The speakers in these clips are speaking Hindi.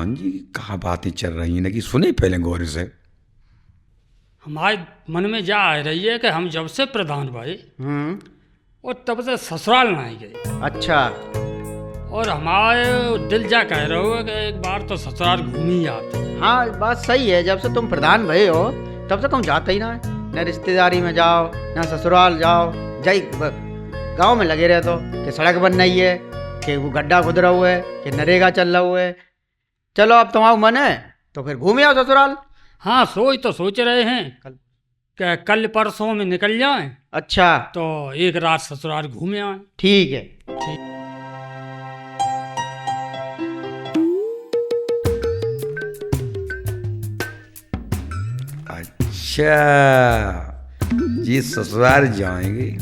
प्रधान जी कहाँ बातें चल रही हैं ना कि सुने पहले गौर से। हमारे मन में जा आ रही है कि हम जब से प्रधान भाई और तब से ससुराल नहीं गए। अच्छा। और हमारे दिल जा कह रहे हो कि एक बार तो ससुराल घूम ही आते। हाँ बात सही है, जब से तुम प्रधान भये हो तब से कम जाते ही ना है, न रिश्तेदारी में जाओ न ससुराल जाओ, जाई गांव में लगे रहे तो कि सड़क बन रही है, कि वो गड्ढा खुद रहा हुआ है, कि नरेगा चल रहा हुआ है। चलो अब तुम्हारा मन है तो फिर घूम आओ ससुराल। हाँ सोच रहे हैं कि कल परसों में निकल जाएं। अच्छा तो एक रात ससुराल घूमे आए। ठीक है। ठीक। अच्छा जी ससुराल जाएंगे,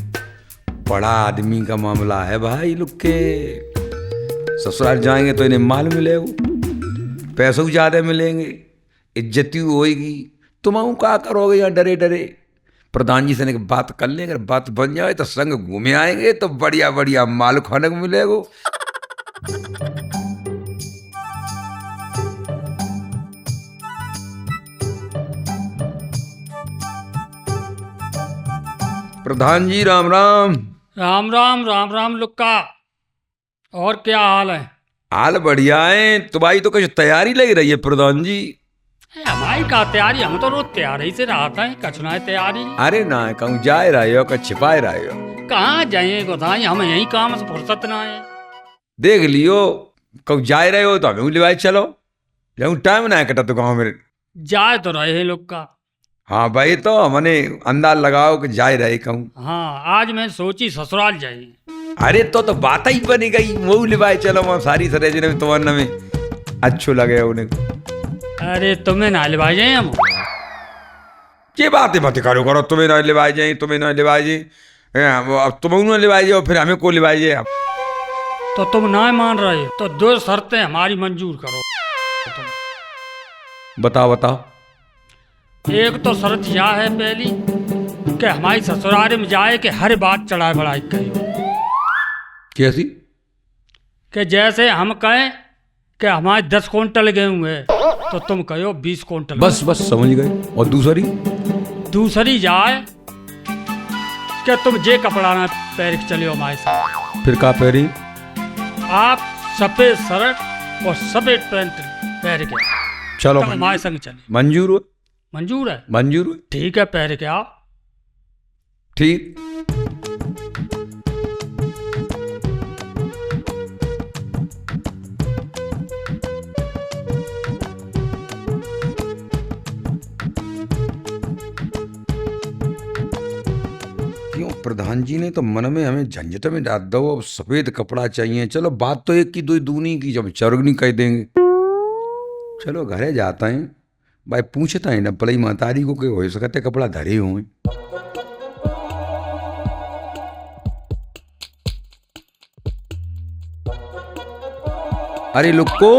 बड़ा आदमी का मामला है भाई लोग के। ससुराल जाएंगे तो इन्हें माल मिलेगा, पैसों ज़्यादा मिलेंगे, इज्जती होएगी। तुम क्या करोगे यहाँ डरे डरे। प्रधान जी से बात कर लें, अगर बात बन जाए तो संग घूमे आएंगे तो बढ़िया बढ़िया माल खाने को मिलेगा। प्रधान जी राम राम। राम राम राम राम लुक्का, और क्या हाल है? हाल बढ़िया है। तुम्हारी तो कुछ तैयारी लग रही है प्रधान जी। हमारी का तैयारी, हम तो रोज तैयारी से रहते हैं, कछुना है तैयारी। अरे ना कहूँ जाए रहे हो कि छिपाए रहे हो? कहाँ जाए गोधाई, हम यही काम से फुर्सत ना है। देख लियो, कहूँ जाए रहे हो तो हमें लिवाए चलो, जाऊँ टाइम ना है कटा तो गाँव में। जाए तो रहे हैं लोग का। हाँ भाई, तो हमने अंदाज लगाओ कि जाए रहे कहूँ। हाँ आज मैं सोची ससुराल जाए। अरे तो बात ही बनी गई, वो लिवाए चलो वहाँ सारी सरेजने में तुम्हारे में अच्छो लगे उन्हें। अरे तुम्हें ना लिवाए जाए हम। ये बातें मत करो, तुम्हें ना लिवाए जाए, तुम्हें ना लिवाए जाए। अब तुम उन्हें लिवाए जाओ, फिर हमें को लिवाए जाए। तो तुम ना मान रहे हो तो दो शर्तें हमारी मंजूर करो तुम। बताओ। एक तो शर्त यह है पहली कि हमारी ससुराल में जाए कि हर बात चढ़ाई बढ़ाई कही। कैसी? कि जैसे हम कहें कि हमारे 10 क्विंटल गेहूं है तो तुम कहो 20 क्विंटल। बस समझ गए। और दूसरी जाए कि तुम जे कपड़ा ना पहन के चले हो हमारे साथ। फिर का पहरी? आप सफेद शर्ट और सफेद पैंट पहन के चलो हमारे संग चले। मंजूर है। मंजूर है। ठीक है, पहन के आओ। ठीक। क्यों प्रधान जी ने तो मन में हमें झंझट में डाल दो। अब सफेद कपड़ा चाहिए, चलो बात तो एक की दो दूनी की, जब चरगनी कह देंगे। चलो घरे जाता है भाई, पूछता है ना पलई महतारी को कि हो सकते कपड़ा धरे हुए। अरे लुक्को।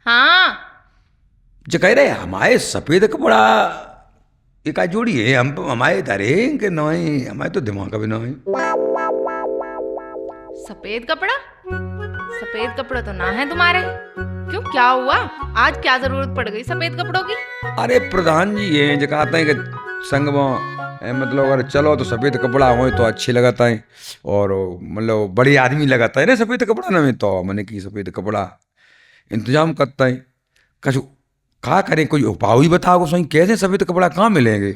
हाँ जो कह रहे हमारे सफेद कपड़ा एक जोड़ी है, हम हमारे धरे कि नहीं, हमारे तो दिमाग का भी ना है। सफेद कपड़ा तो ना है तुम्हारे। क्यों, क्या हुआ? आज क्या जरूरत पड़ गई सफेद कपड़ों की? अरे प्रधान जी ये जो कहते हैं कि संग में मतलब अगर चलो तो सफेद कपड़ा हो तो अच्छे लगाता है, और मतलब बड़े आदमी लगाता है ना सफेद कपड़ा ना में। तो मैंने की सफेद कपड़ा इंतजाम करता है। कछु क्या करें, कोई उपाय ही बताओ सही, कैसे सफेद कपड़ा कहाँ मिलेंगे?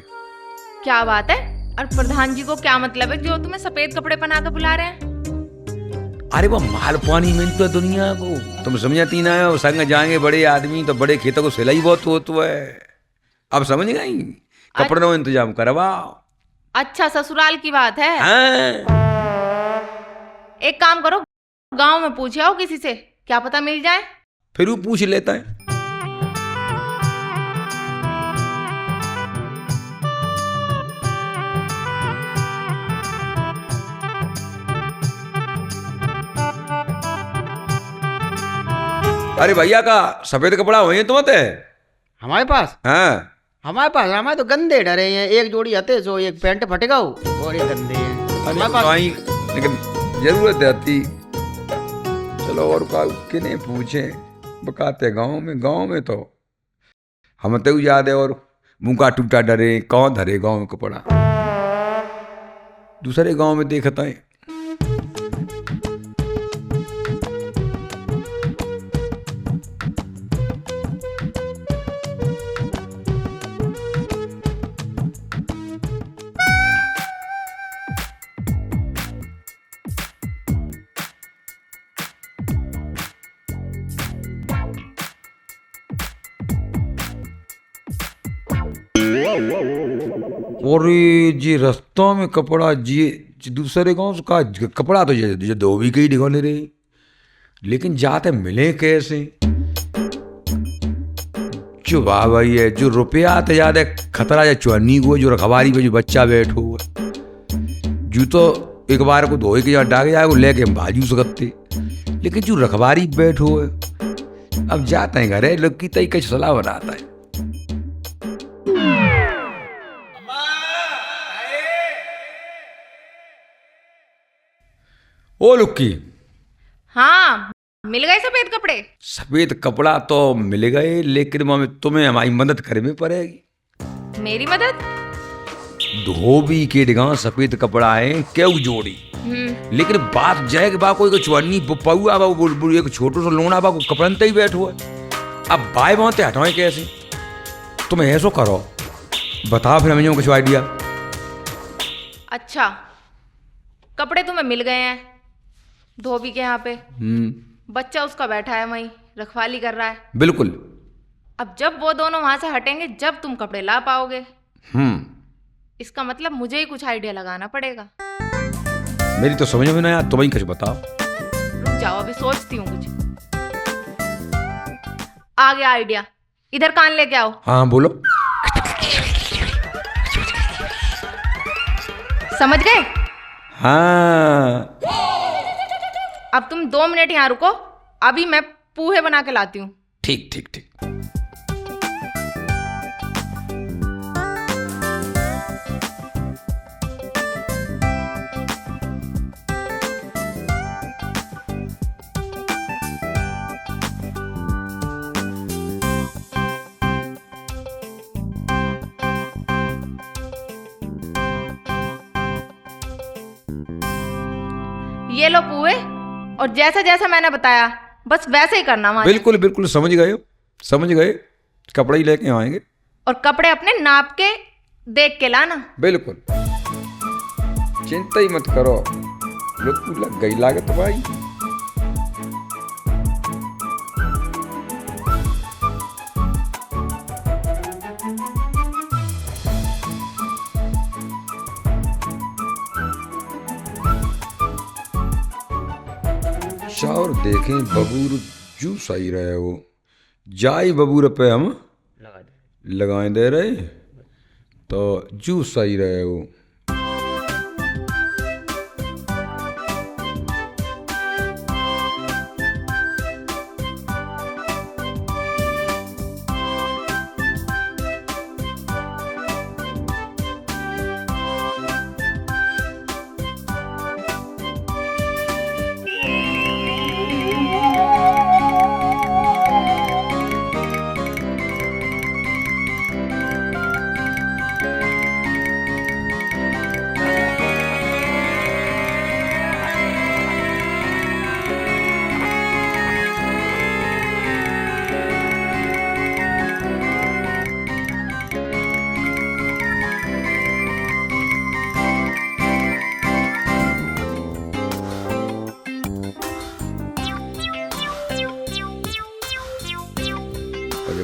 क्या बात है? और प्रधान जी को क्या मतलब है जो तुम्हें सफेद कपड़े पहना कर बुला रहे हैं? अरे वो माल पानी में तो दुनिया को तुम समझती ना है। संग जाएंगे बड़े आदमी तो बड़े खेतों को सिलाई बहुत होता है। अब समझ गई, कपड़ों का इंतजाम करवाओ। अच्छा ससुराल की बात है। हाँ। एक काम करो, गांव में पूछ आओ किसी से, क्या पता मिल जाए। फिर वो पूछ लेता है। अरे भैया का सफेद कपड़ा हुए तुम्हारे? हमारे पास? हाँ हमारे तो गंदे डरे हैं। एक जोड़ी हते सो एक पैंट फटेगा और ये गंदे हैं। लेकिन जरूरत आती। चलो और का किने पूछे बकाते गांव में तो हम तो याद है। और मुंह टूटा डरे कौन धरे गांव में कपड़ा, दूसरे गांव में देखता है। और जी रास्तों में कपड़ा जी दूसरे गांव का कपड़ा तो ये धोबी के ही ढिगोने रहे, लेकिन जाते मिले कैसे? जो वाह भाई है, जो रुपया आते ज्यादा खतरा या चुन्नी को जो रखवारी पे जो बच्चा बैठो हुआ जो तो एक बार को धोए के डाक जाए वो लेके बाजू सकते, लेकिन जो रखवारी बैठो है अब जाते हैं घर है लोग की तई कई सलाह बनाता है। ओ लुक्की, हाँ मिल गए सफेद कपड़े? सफेद कपड़ा तो मिल गए, लेकिन मम्मी तुम्हें हमारी मदद करनी पड़ेगी। मेरी मदद? धोबी के डिगा सफेद कपड़ा है क्यों जोड़ी, लेकिन बात जाए कि बा कोई चुन्नी पौआ बा एक छोटो सा लोना बा कपड़न ही बैठो है। अब बाय बाते हटाए कैसे? तुम ऐसो करो बताओ फिर हमें कुछ आइडिया। अच्छा कपड़े तुम्हें मिल गए हैं धोबी के यहाँ पे, बच्चा उसका बैठा है वहीं रखवाली कर रहा है। बिल्कुल। अब जब वो दोनों वहां से हटेंगे जब तुम कपड़े ला पाओगे। इसका मतलब मुझे ही कुछ आइडिया लगाना पड़ेगा। मेरी तो समझ में नहीं आया, तुम ही कुछ बताओ। रुक जाओ अभी सोचती हूँ कुछ। आ गया आइडिया, इधर कान लेके आओ। हाँ बोलो। समझ गए? हाँ। अब तुम 2 मिनट यहाँ रुको, अभी मैं पूहे बना के लाती हूँ। ठीक ठीक ठीक। ये लो पूहे, और जैसा जैसा मैंने बताया बस वैसे ही करना वहां। बिल्कुल बिल्कुल समझ गए, समझ गए। कपड़े ही लेके आएंगे और कपड़े अपने नाप के देख के लाना। बिल्कुल, चिंता ही मत करो। लग गई लागत भाई। और देखें बबूर जू सही रहे वो जाई बबूर पे हम लगाए दे रहे तो जू सही रहे वो।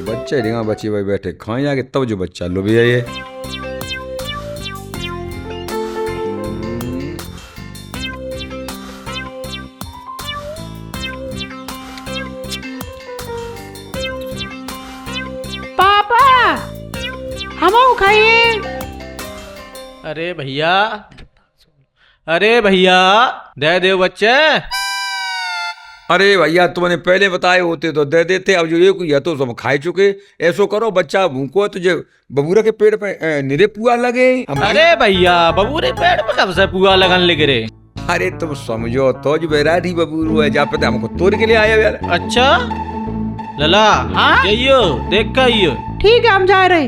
बच्चे रिंगा बच्चे भाई बैठे खाए जाके तब जो बच्चा लो भी है ये। पापा हम खाइए। अरे भैया, अरे भैया दे दो बच्चे। अरे भैया तुमने पहले बताए होते तो दे देते, अब जो एक या तो सब खाए चुके। ऐसो करो बच्चा भूखो है तुझे बबूरा के पेड़ पे निरे पुआ लगे। अरे भैया बबूरे पेड़ पे कब से पुआ लगन लगे रे? अरे तुम समझो तो जो वैरायटी बबूरू है, जहाँ पे हमको तोड़ के लिए आया यार। अच्छा लला, हाँ? जाइयो देख का आइयो। ठीक है, हम जा रहे।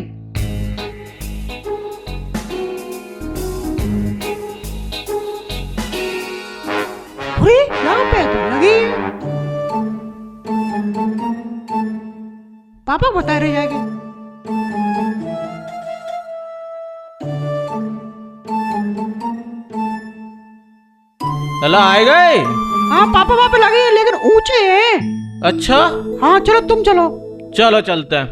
अरे यहाँ पे तो लगी है। पापा बता रहे जाके। लला आए गए? हाँ पापा वहाँ पे लगे हैं, लेकिन ऊंचे हैं। अच्छा हाँ चलो, तुम चलो। चलो चलते हैं।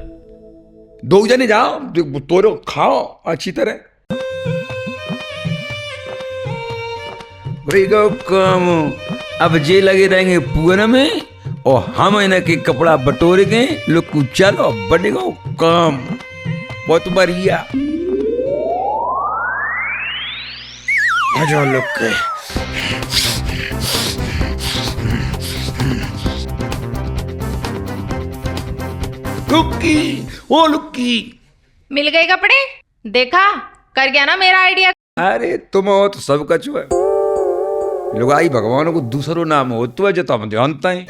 2 जने जाओ, तोड़ो खाओ अच्छी तरह। कम अब जे लगे रहेंगे पुअन में, और हम इन्हें के कपड़ा बटोरेंगे। लोग को चलो बढ़ेगा काम, बहुत बढ़िया। लोग के लुक्की, ओ लुक्की, मिल गए कपड़े? देखा, कर गया ना मेरा आइडिया। अरे तुम हो तो सब कछु है। लुगाई भगवान को दूसरो नाम हो तो है जो तुम जानता है।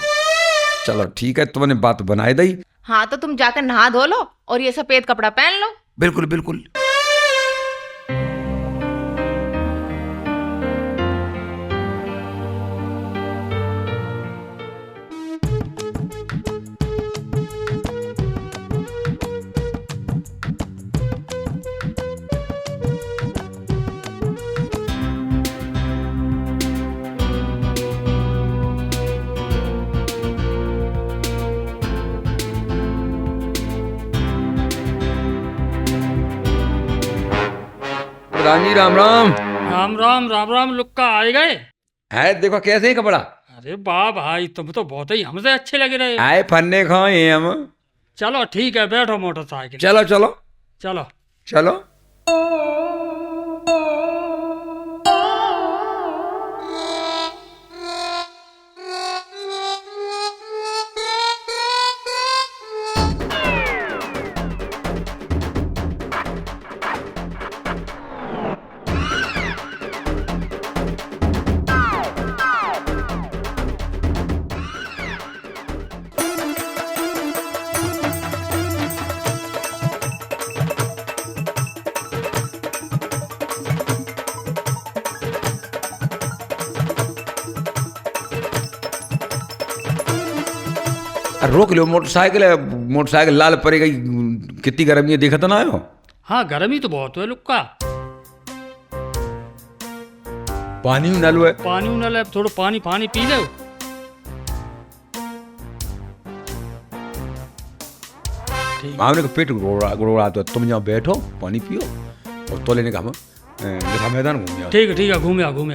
चलो ठीक है, तुमने बात बनाए दी। हाँ तो तुम जाकर नहा धो लो और ये सफेद कपड़ा पहन लो। बिल्कुल बिल्कुल। प्रधान जी राम राम। राम राम राम राम। लुक्का आए गए? है देखो कैसे ही कपड़ा। अरे वाह भाई, तुम तो बहुत ही हमसे अच्छे लग रहे हो। आए फन्ने खाए हम। चलो ठीक है, बैठो मोटरसाइकिल। चलो चलो चलो। चलो। रोक लो मोटरसाइकिल है, मोटरसाइकिल लाल पड़ेगा। कितनी गर्मी है देखा तो ना आयो। हाँ गर्मी तो बहुत है लुक्का। पानी भी नल है। पानी उनल है, थोड़ा पानी पानी पी लो। मामले का पेट गुड़गुड़ा तो तुम यहाँ बैठो पानी पियो और तो लेने का हम जैसा मैदान घूम आओ। ठीक है घूमे आओ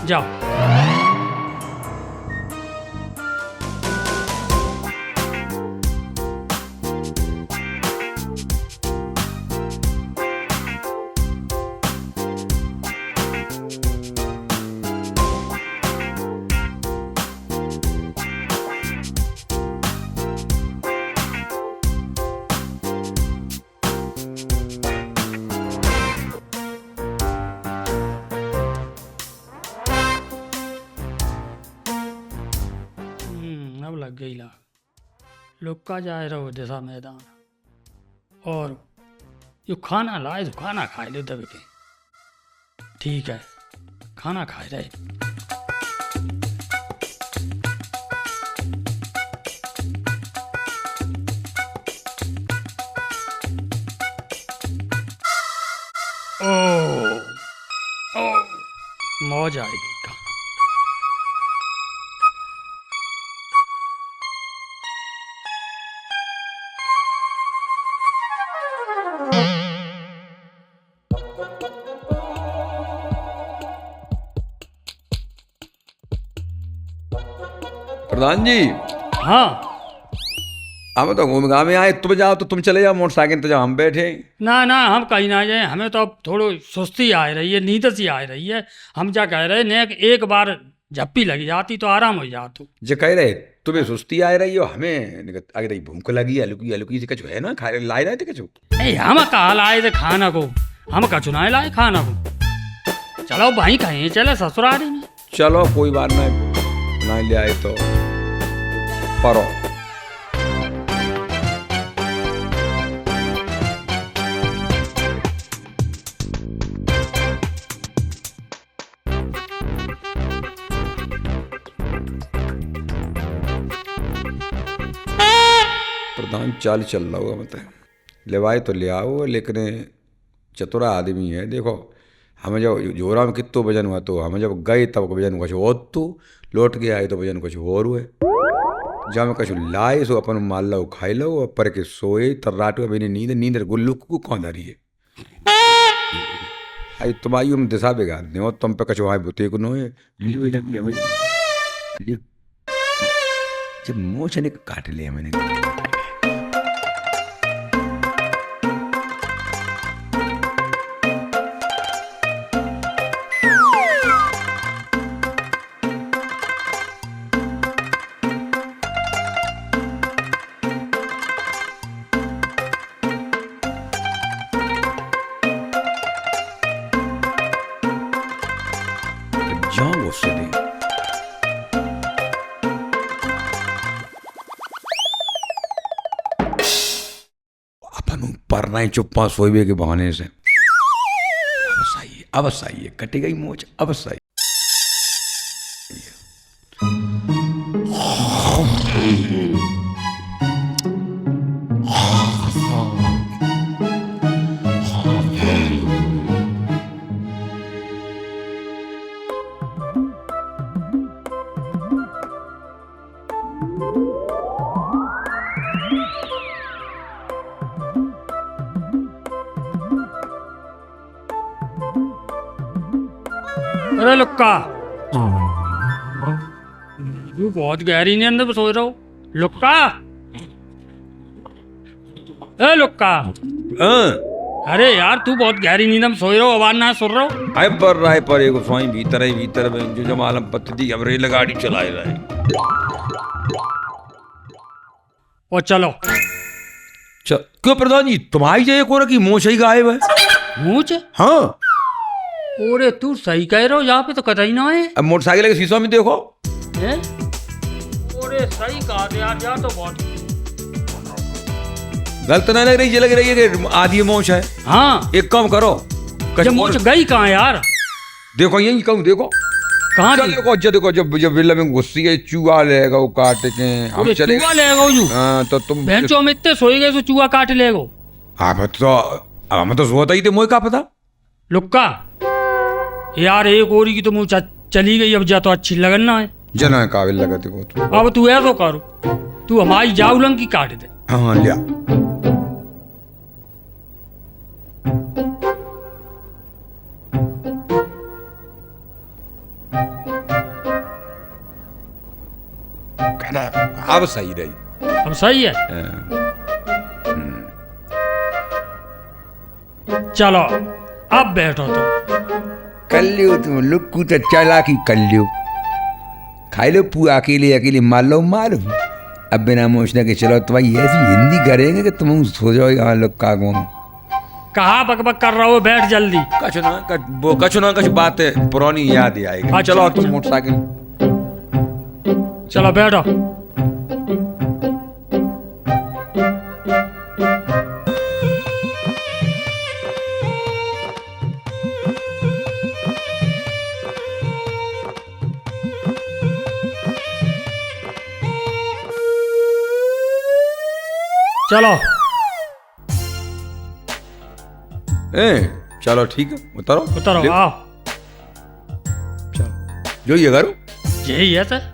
जाओ। अब लग गई लाग। लुक्का जाए रहो दिशा मैदान, और यो खाना लाए तो खाना खाए ले दब के। ठीक है खाना खाए रहे। ओ मौज आएगी। प्रधान जी। हाँ हम तो घूम गाँव में आए, तुम जाओ तो तुम चले जाओ मोटरसाइकिल तो जाओ हम बैठे। ना हम कहीं ना जाए, हमें तो अब थोड़ी सुस्ती आ रही है, नींद सी आ रही है। हम क्या कह रहे ने एक बार झप्पी लग जाती तो आराम हो जाती। जो कह रहे तुम्हें सुस्ती आ रही हो, हमें आगे रही भूख लगी अलुकी से कछु है ना खा लाए रहे थे कछु। हम कहा लाए थे खाना को, हम कछु ना लाए खाना को। चलो भाई कहीं चले ससुरारी में। चलो कोई बात नहीं, नहीं ले आए तो परो। प्रधान चाल चल रहा होगा, मतलब लेवाए तो ले आओ, लेकिन चतुरा आदमी है। देखो हमें जब जोरा में कितो वजन हुआ तो हमें जब गए तब वजन कुछ और, तो लौट के आए तो वजन कुछ और हुए। जब मैं कछु लाए सो अपन माल लो खाई लो, पर के सोए तर्राट में मेरी नींद गुल्लू को कौन धरी है। आई तुम्हारी हम दिशा बिगाड़ दे और तुम पे कछु आए बुते को नो है। जब मोछ ने काट लिया मैंने। जाओ उससे दे। अपन ऊपर नहीं चुप्पा सोए के बहाने से। अब सही है, कटी गई मोच, अब सही। अरे लुक्का, तू बहुत गहरी नींद में सो रहा हो। लुक्का, ए लुक्का, अरे यार तू बहुत गहरी नींद में सो रहा हो, आवाज ना सुन रहा हो। आए पर राय पर एक स्वाई भीतर है, भीतर में जो जमालम पत्ती अब रेल गाड़ी चलाए रहे। और चलो क्यों प्रधान जी, तुम्हारी जय को रखी मोछ ही गायब है। मूछ? हाँ। ओरे तू सही कह रहा हो, यहाँ पे तो कतई ना है। अब मोटरसाइकिल के शीशों में देखो। ओरे सही कहा यार, यहाँ तो बहुत गलत ना लग रही, ये लग रही है कि आधी मोछ है। हाँ एक काम करो, जब मोछ गई कहाँ यार? देखो यही कहूँ, देखो कहाँ देखो, देखो जब जब बिल्ला में घुसी है चूहा लेगा वो काट के हम चले। चूहा लेगा यू? तो तुम भैंसों में इतने सोए गए तो चूहा काट लेगो। हाँ तो हमें तो सोता ही थे, मोह का पता। लुक्का यार, एक ओरी की तो मुँह चली गई, अब जा तो अच्छी लगन ना है। जना काबिल लगते को तो। अब तू ऐसा करो, तू हमारी जाउलंग की काट दे। हाँ लिया। अब सही रही, अब सही है। चलो अब बैठो तो। कल्लू तुम लुक्कू तो चला की कल्लू खाई लो पूरा अकेले अकेले मार लो मारो। अब बिना मोचने के चलो तुम्हारी ऐसी हिंदी करेंगे कि तुम सो जाओ यहाँ लुक्का को। कहा बकबक कर रहा हो, बैठ जल्दी। कछु ना कछु बात है पुरानी याद ही आएगी। चलो तुम मोटरसाइकिल चलो बैठो। चलो चलो ठीक है, उतरो उतरो, आओ। चलो जो ये करो, यही है सर।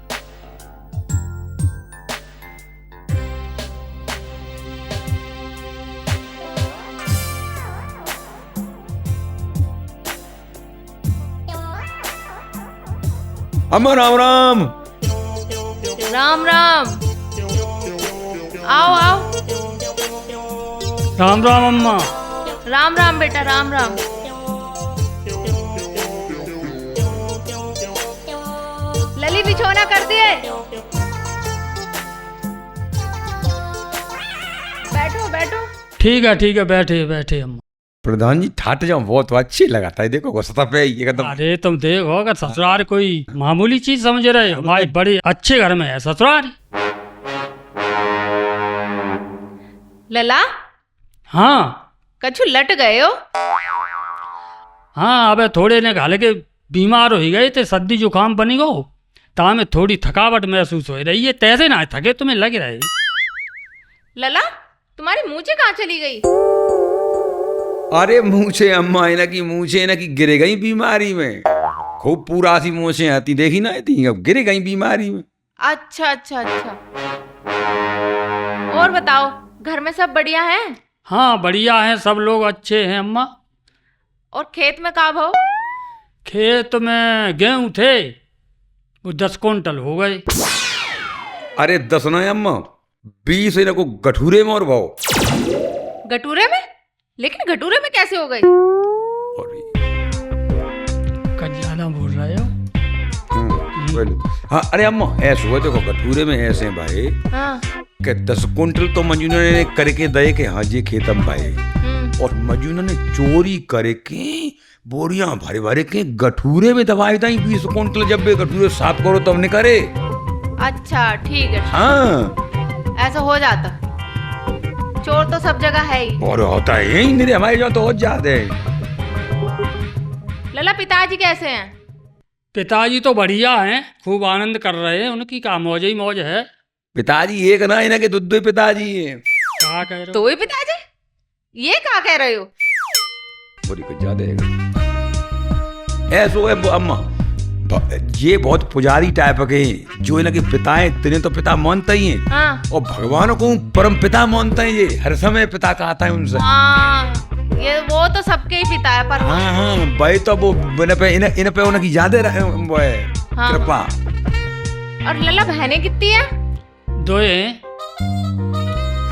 अम्मा राम राम। राम राम, आओ आओ। राम राम अम्मा। राम राम बेटा, राम राम। लली बिछौना कर दिए? बैठो बैठो। ठीक है बैठे बैठे अम्मा। प्रधान जी ठाट जाऊं वो तो अच्छी लगाता है, देखो गुस्सा पे एकदम। अरे तुम देखो अगर ससुराल कोई मामूली चीज समझ रहे हो, हमारे बड़े अच्छे घर में है ससुराल। लला हाँ कछु लट गए हो? हाँ, अब थोड़े ने घाले के बीमार हो ही गए थे, सर्दी जुकाम बनी गो, तो हमें थोड़ी थकावट महसूस हो रही है। तैसे ना थके तुम्हें लग रहा है। लला तुम्हारी मूछें कहाँ चली गई? अरे मूछे अम्मा है ना कि मूछे ना कि गिरे गई बीमारी में, खूब पूरा सी मूछे आती देखी ना थी, अब गिरे गई बीमारी में। अच्छा अच्छा अच्छा। और बताओ घर में सब बढ़िया हैं? हाँ बढ़िया हैं, सब लोग अच्छे हैं अम्मा। और खेत में का भाव? खेत में गेहूं थे, वो 10 क्विंटल हो गए। अरे 10 ना अम्मा, 20 है ना को गठूरे में और भाव। गटूरे में? लेकिन गटूरे में कैसे हो गई? कल ज्यादा बोल रहे हो। हाँ अरे अम्मा ऐसे हुआ, देखो गठूरे में ऐसे हैं भाई हाँ। कि 10 क्विंटल तो मजूना ने करके दे के हाँ जी खेतम भाई, और मजूना ने चोरी करके बोरियां भरे भरे के गठूरे में दवाई दाई 20 क्विंटल, जब भी गठूरे साफ करो तब निकले। अच्छा ठीक है। हाँ ऐसा हो जाता, चोर तो सब जगह है ही। और होता है यही मेरे, हमारे जो तो और ज्यादा है। लला पिताजी कैसे हैं? पिताजी तो बढ़िया हैं, खूब आनंद कर रहे हैं, उनकी का मौज ही मौज है। पिताजी एक ना इन्हें के दुद्दो पिताजी है। क्या कह रहे हो? तो ही पिताजी? ये क्या कह रहे हो? थोड़ी कुछ ज्यादा है ऐसो है अम्मा, ये बहुत पुजारी टाइप के हैं, जो इनके पिता हैं, तेने तो पिता मानता ही है। हाँ। और भगवान को परम पिता मानता है, ये हर समय पिता कहता है उनसे। हाँ, ये वो तो सबके ही पिता है पर। हाँ हाँ भाई, तो वो इन पे उनकी ज्यादा वो है हाँ। कृपा। और लला बहनें कितनी है? 2 हैं।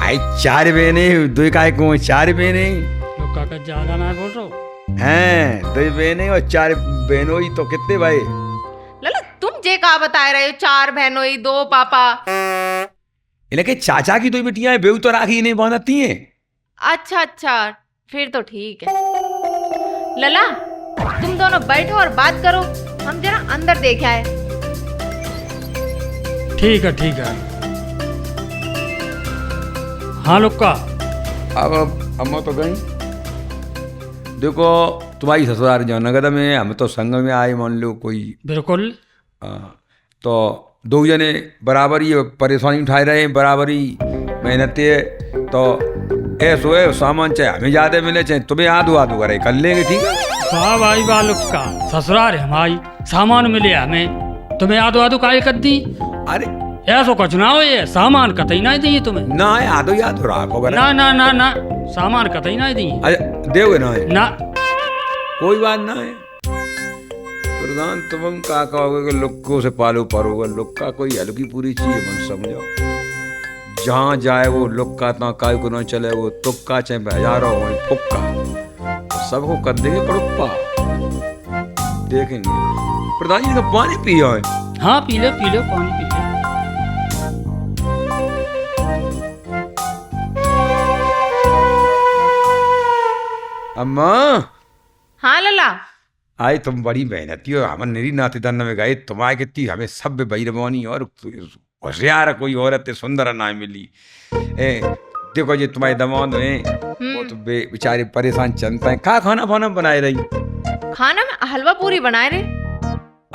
आई 4 बहने, 2 काय को 4 बहने लोग का ज्यादा ना बोल रहे हो। हैं, 2 बहने और 4 बहनों ही तो कितने भाई। लला तुम जे का बता रहे हो, 4 बहनों ही 2 पापा। इनके चाचा की 2 बेटियां हैं, बेऊ तो राखी नहीं बांधती हैं। अच्छा अच्छा, फिर तो ठीक है। लला तुम दोनों बैठो और बात करो, हम जरा अंदर देख आए। ठीक है ठीक है। हाँ लुक्का। अब अम्मा तो गई, देखो तुम्हारी ससुराल जयनगर में, हम तो संग में आए मान लो कोई। बिल्कुल। तो 2 जने बराबर ही परेशानी उठाए रहे हैं, बराबर ही मेहनत है। तो ऐसो है सामान चाहे हमें ज्यादा मिले चाहे तुम्हें आधो आधो करे कर लेंगे, ठीक है। साहब आई बालुक का ससुराल है हमारी, सामान मिले हमें, तुम्हें आधो आधो काहे कर दी? अरे ऐसो कुछ ना हो, ये सामान कतई ना दिए तुम्हें। ना है आधो याद राखो ना ना ना ना, सामान कतई ना दिए। अरे देवे ना है ना, कोई बात ना है। प्रधान तुम का कहोगे कि लुक्कों से पालो परोगे, लुक्का कोई हल्की पूरी चीज है, मन समझो। जहाँ जाए वो लुक्का, तना काय को ना चले वो तुक्का, चाहे हजारों हो फुक्का, सबको कर देंगे पड़ुप्पा। देखेंगे प्रधान जी का पानी पिया है। हाँ पी ले पानी पी ले। अम्मा हाँ लला। आई तुम बड़ी मेहनती हो, हम निरी नाते दन्न में गए, तुम्हारे कितनी हमें सब बैरवानी और होशियार कोई औरत सुंदर ना मिली। देखो ये तुम्हारे दमाद हैं, वो तो बेचारे परेशान चलता है। का खाना फाना बनाए रही? खाना में हलवा पूरी बनाए रहे।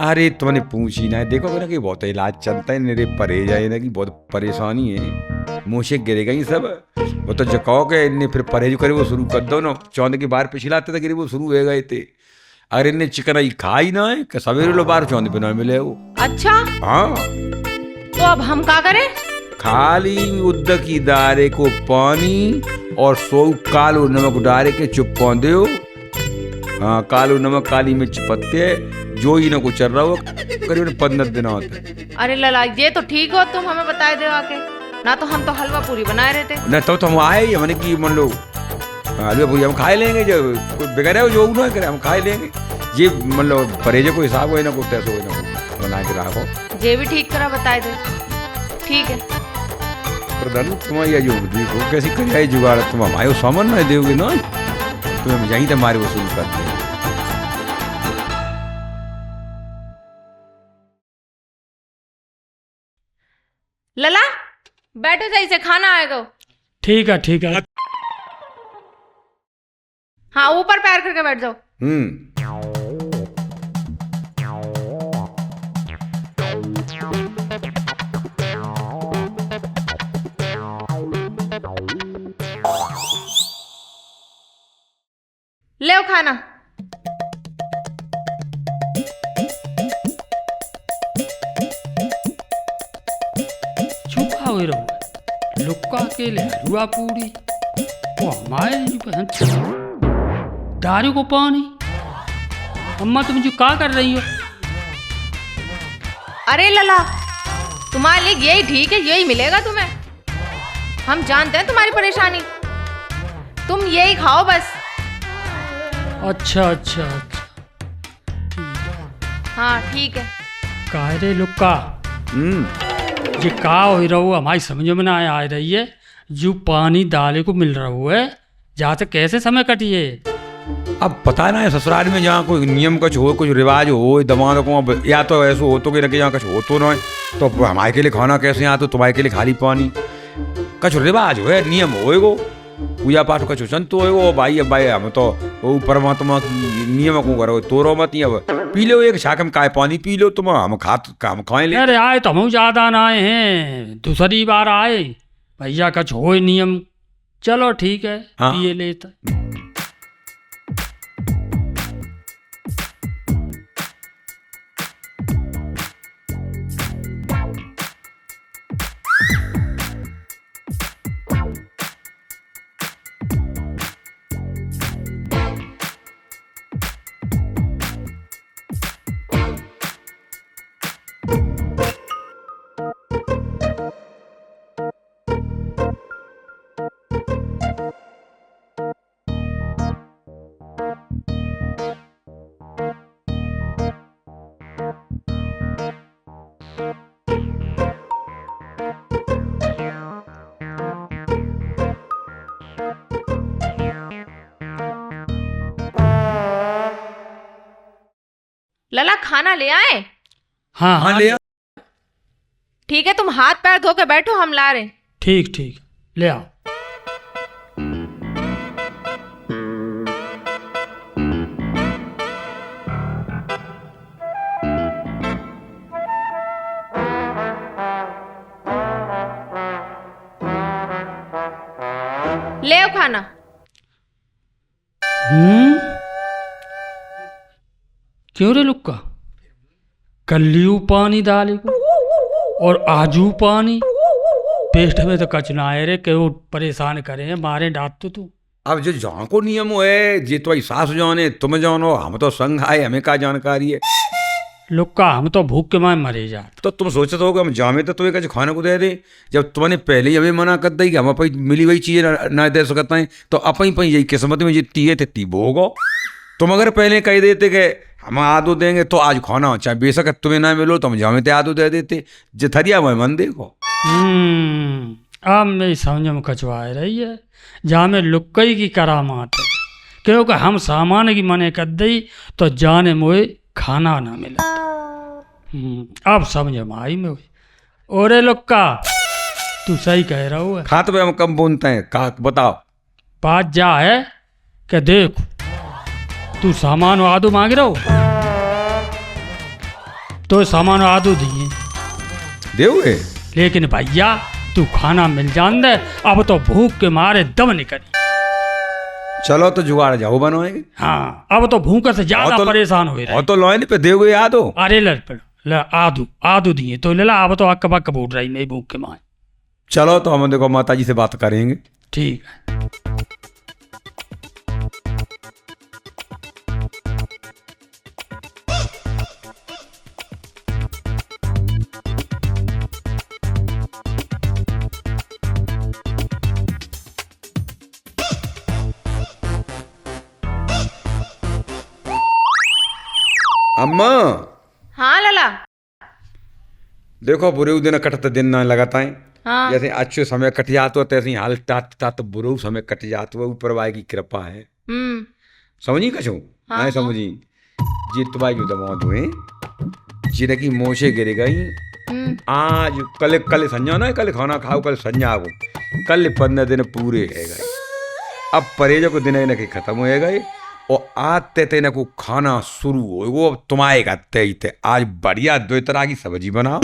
अरे तुमने पूछी ना, देखो ना कि बहुत इलाज चलता है, मेरे परहेज है ना कि बहुत परेशानी है, मुँह से गिरेगा ही सब। वो तो जकाओ के इन्हें फिर परहेज करे वो शुरू कर दो ना, चौंद के बार पिछलाते थे गिरे वो शुरू हो गए थे। अरे इन्हें चिकन ही खाई ना है कि सवेरे लो बार चौंद पे ना मिले वो। अच्छा हाँ तो अब हम क्या करें? खाली उद्द की दारे को पानी और 100 कालो नमक डाले के चुप पौंदे हो। हाँ कालो नमक काली मिर्च पत्ते जो ही ना को चल रहा हो, करीबन 15 दिन होते। अरे लला ये तो ठीक हो, तुम हमें बताए दो आके, ना तो हम तो हलवा पूरी बनाए रहे थे। न तो हम आए ही मैंने कि मान लो हलवा पूरी हम खाए लेंगे, जो बिगड़ है जो ना करे हम खाए लेंगे। ये मान लो परहेज को हिसाब हो ना को तैसो हो ना बना के रखो। ये भी ठीक करा बताए दे, ठीक है। प्रधान तुम्हारी जो देखो कैसी करिए जुगाड़, तुम हमारे सामान ना दोगे ना। तुम्हें हम यहीं तुम्हारे वसूल करते हैं। लला बैठो, सही से खाना आएगा। ठीक है। हाँ, ऊपर पैर करके बैठ जाओ। ले खाना। छुपा हुए रहो, लुक्का के लिए हलवा पूरी, वो हमारे बहन दारू को पानी। अम्मा तुम जो क्या कर रही हो? अरे लला, तुम्हारे लिए यही ठीक है, यही मिलेगा तुम्हें। हम जानते हैं तुम्हारी परेशानी, तुम यही खाओ बस। अच्छा। हाँ ठीक है। काहे रे लुक्का, ये का हो रहा हमारी समझ में ना आ रही है। जो पानी डाले को मिल रहा है, जहाँ से कैसे समय कटिए। अब पता ना है ससुराल में जहाँ कोई नियम कुछ हो, कुछ रिवाज हो, दमा को या तो ऐसा हो तो कि जहाँ कुछ हो तो ना, तो हमारे के लिए खाना कैसे यहाँ, तो तुम्हारे के लिए खाली पानी। कुछ रिवाज हो, नियम होएगो, पूजा पाठ का संत होएगो भाई। अब भाई हम तो वो परमात्मा की नियम को करो, तोरो मत। अब पी लो एक छाकम काय पानी पी लो तुम, हम खाए ले। अरे आए तो हम ज्यादा ना आए हैं, दूसरी बार आए भैया कुछ हो नियम। चलो ठीक है, हाँ। पिए लेता। लला खाना ले आए? हाँ ले आ। ठीक है, तुम हाथ पैर धो के बैठो, हम ला रहे। ठीक ले आओ। ले आओ खाना। क्यों रे लुक्का, कल्लियू पानी डाले को और आजू पानी, पेट में तो कच ना आए रे, क्यों परेशान करे मारे डांट तो तू। अब जो जहाँ को नियम है, जे तो सास जाने तुम जानो, हम तो संग आए, हमें क्या जानकारी है। लुक्का हम तो भूख के मारे मरे जाते। तो तुम सोचते हो कि हम जामे तो तुम्हें कुछ खाने को दे दे, जब तुमने पहले ही हमें मना कर दी कि हम अपनी मिली हुई चीजें ना दे सकते हैं, तो अपनी पई यही किस्मत में जितनी है तितनी भोगो। तुम अगर पहले कह देते कि हम आदू देंगे तो आज खाना, चाहे बेशक तुम्हें ना मिलो तो हम जामे ते आदू दे देते, जथरिया में मन देखो। अब मेरी समझ में कचवा रही है, जहाँ में लुक्कई की करामात है, क्योंकि हम सामान की मने कर दी तो जाने मोए खाना ना मिला। अब समझ में आई में। ओरे लुक्का, तू सही कह रहा हो। खाते पे हम कम बोलते हैं, का बताओ। बात जा है कि देख, तू सामान आदू मांग रहा हो तो सामान आदू दिए देवे, लेकिन भैया तू खाना मिल जान दे, अब तो भूख के मारे दम निकली। चलो तो जुगाड़ जाओ बनवाएंगे। हाँ, अब तो भूख से ज्यादा परेशान हो रहे। और तो लॉइन पे देवे याद हो। अरे ल आदू दिए तो ले ला, अब तो अक्का बक्का बोल रही मेरी भूख के मारे। चलो तो हम देखो माता जी से बात करेंगे। ठीक है। अम्मा। हाँ लला। देखो बुरे दिन कटते दिन ना लगाता है। हाँ। जैसे अच्छे समय कट जाते हो तैसे ही हाल तात तात बुरे समय कट जाते हो, ऊपर वाले की कृपा है। समझी कछो? हाँ, हाँ समझी। जी तुम्हारी जो दवा दुए जिने की मोशे गिर गई आज कल कल संजा ना, कल खाना खाओ कल संजा को, कल 15 दिन पूरे है गए। अब परहेज को दिन इनके खत्म हो गए और आते ते को खाना शुरू हो वो अब तुम्हारे गते ही थे। आज बढ़िया 2 तरह की सब्जी बनाओ,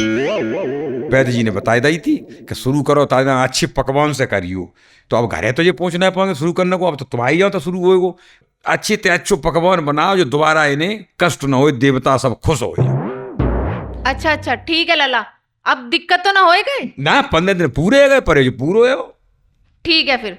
वैद्य जी ने बताई दी थी कि शुरू करो ताजा अच्छे पकवान से करियो। तो अब घरे तो ये पहुंचना पाएंगे शुरू करने को, अब तो तुम्हारी जाओ तो शुरू होएगो। अच्छे ते अच्छो पकवान बनाओ जो दोबारा इन्हें कष्ट न हो, देवता सब खुश हो। अच्छा अच्छा ठीक है लला, अब दिक्कत तो ना होएगा? ना 15 दिन पूरे गए, परहेज पूरो है। ठीक है फिर।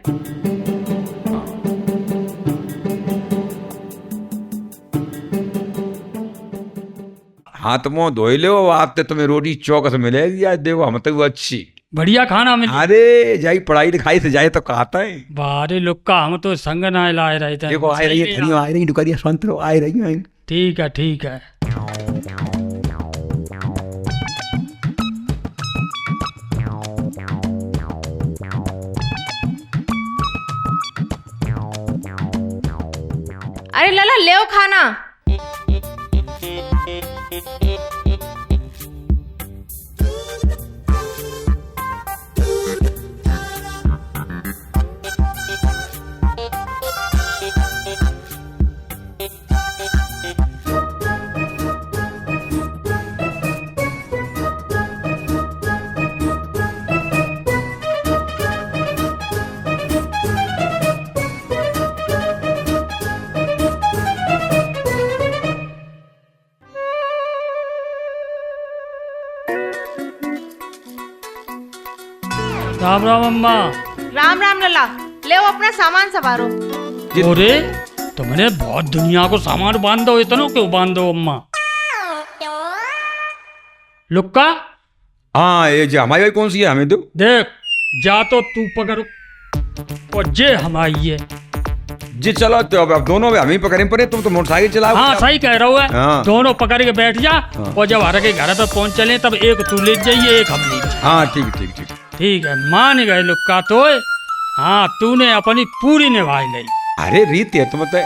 हाथ मुंह धोई लो, आते तुम्हें रोटी चौकस मिलेगी। आज देखो हम तो अच्छी बढ़िया खाना मिल। अरे जाई पढ़ाई लिखाई से जाए तो कहता है। बारे लुक्का हम तो संग ना लाए रहे थे। देखो आ रही है धनिया, आ रही डुकरिया संत रो आ रही है। ठीक है ठीक है। अरे लला ले आओ खाना। राम राम अम्मा। राम राम लला, ले आओ अपना सामान संभारो। अरे तुमने बहुत दुनिया को सामान बांधो, इतना क्यों बांधो अम्मा? लुक्का हाँ ये जो हमारी भाई कौन सी है हमें दो। देख जा तो तू पकड़ और जे हमारी है। जी चलो तो अब दोनों हम ही पकड़े पड़े, तुम तो मोटरसाइकिल चलाओ। हाँ सही कह रहा हूँ है। हाँ। दोनों पकड़ के बैठ जा और जब हर के घर पे पहुंच चले तब एक तू ले जाइए एक हम ले जाइए। हाँ ठीक ठीक ठीक। ठीक है मान गए लुक्का तो। हाँ तूने अपनी पूरी निभाई ली। अरे रीत है तुम तो।